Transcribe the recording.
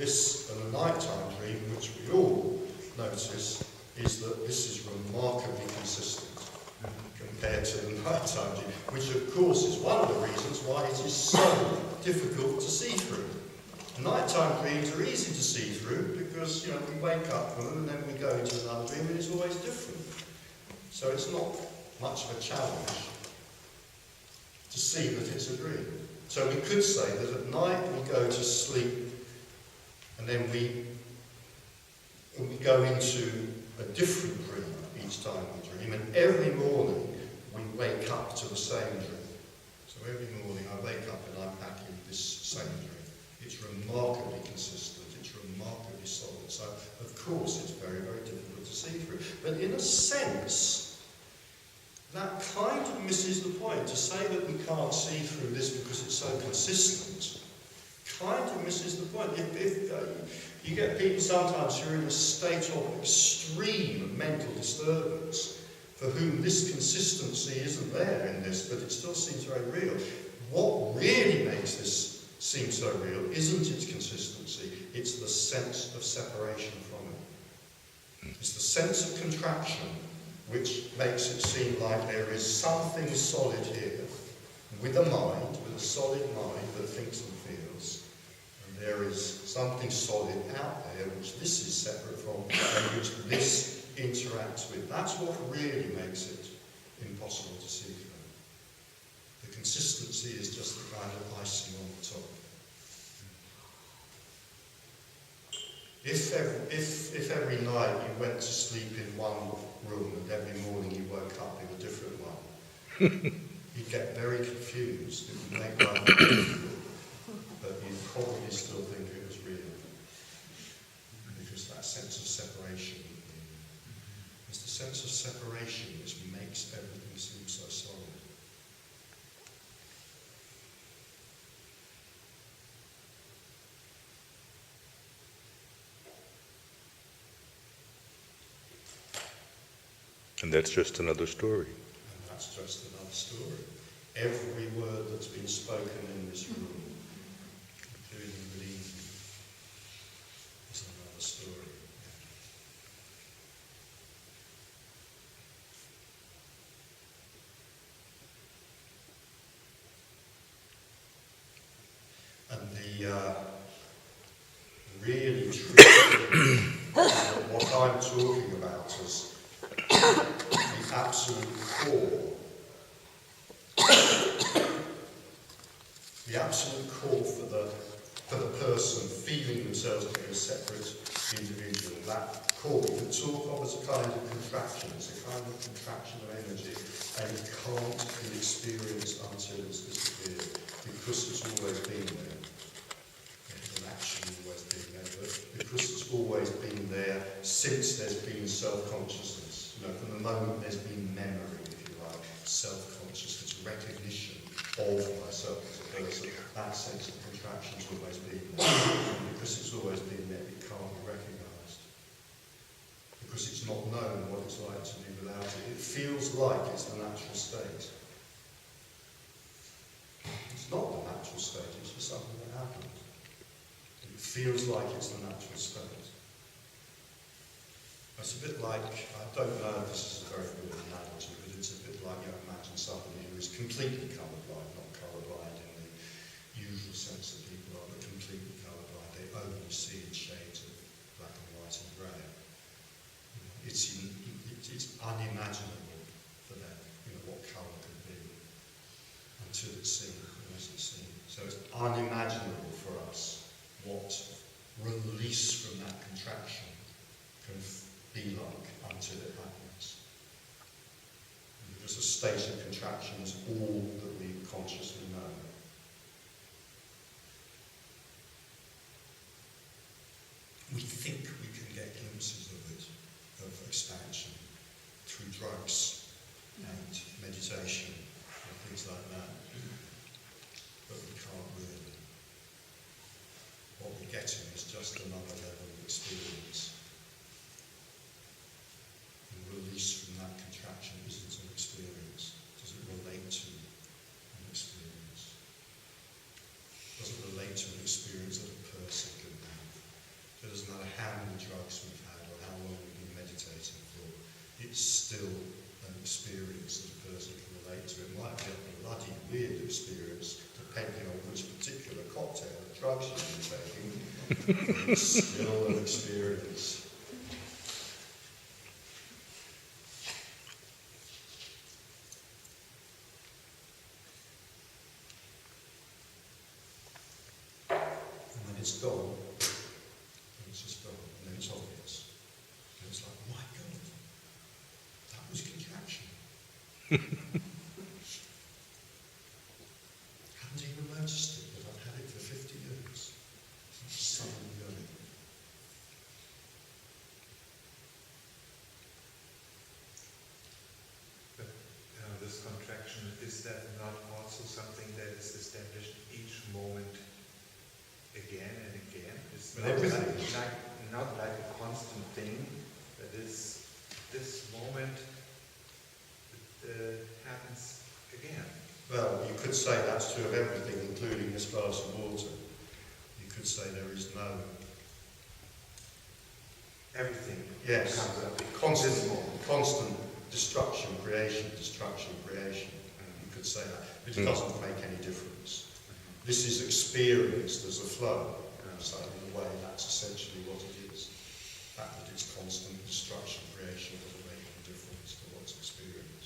this and a nighttime dream, which we all notice, is that this is remarkably consistent compared to the nighttime dream, which of course is one of the reasons why it is so difficult to see through. Nighttime dreams are easy to see through because, we wake up from them and then we go into another dream and it's always different. So it's not much of a challenge to see that it's a dream. So we could say that at night we go to sleep and then we go into a different dream each time we dream, and every morning we wake up to the same dream. So every morning I wake up and I'm back in this same dream. It's remarkably consistent, it's remarkably solid. So of course it's very, very difficult to see through. But in a sense, that kind of misses the point. To say that we can't see through this because it's so consistent kind of misses the point. If you get people sometimes who are in a state of extreme mental disturbance for whom this consistency isn't there in this, but it still seems very real. What really makes this seem so real isn't its consistency, it's the sense of separation from it. It's the sense of contraction which makes it seem like there is something solid here, with a mind, with a solid mind that thinks and feels, and there is something solid out there which this is separate from, and which this interacts with. That's what really makes it impossible to see through. The consistency is just the kind of icing on the top. If every night you went to sleep in one room and every morning you woke up in a different one, you'd get very confused. It would make life difficult, but you'd probably still think it was real. Because that sense of separation, it's the sense of separation which makes everything seem so solid. And that's just another story. And that's just another story. Every word that's been spoken in this room, including the evening, is another story. And the really true thing is that what I'm talking about is the absolute core. The absolute core for the person feeling themselves to be a separate individual. That core we can talk of as a kind of contraction. It's a kind of contraction of energy, and it can't be experienced until it's disappeared, because it's always been there. It hasn't actually always been there, but because it's always been there since there's been self-consciousness. From the moment there's been memory, if you like, self-consciousness, recognition of myself as a person, that sense of contraction's always been there. And because it's always been there, it can't be recognised. Because it's not known what it's like to be without it. It feels like it's the natural state. It's not the natural state, it's just something that happens. It feels like it's the natural state. It's a bit like, I don't know if this is a very good analogy, but it's a bit like, imagine somebody who is completely colourblind, not colourblind in the usual sense that people are, but completely colourblind. They only see in shades of black and white and grey. It's unimaginable for them, what colour could be, until it's seen, unless it's seen. So it's unimaginable for us what release from that contraction can be like until it happens. Because a state of contraction is all that we consciously know. We think we can get glimpses of it, of expansion, through drugs and meditation and things like that. But we can't really. What we're getting is just another level of experience. Release from that contraction isn't an experience. Does it relate to an experience? Does it relate to an experience that a person can have? still an experience that a person can relate to. It might be a bloody weird experience, depending on which particular cocktail of drugs you're taking, but it's still an experience. And when it's gone, it's just gone, and then it's obvious. And it's like, my God, that was contraction. Hadn't even noticed it, but I've had it for 50 years. Suddenly got it. But this contraction, is that not also something that is established each moment again and again? It's With everything. Not like a constant thing, but this moment happens again. Well, you could say that's true of everything, including this glass of water. You could say there is no... Everything Yes, comes up. constant destruction, creation. You could say that, but it doesn't make any difference. This is experienced as a flow, so in a way that's essentially what it is. The fact that it's constant destruction, creation doesn't make any difference to what's experienced.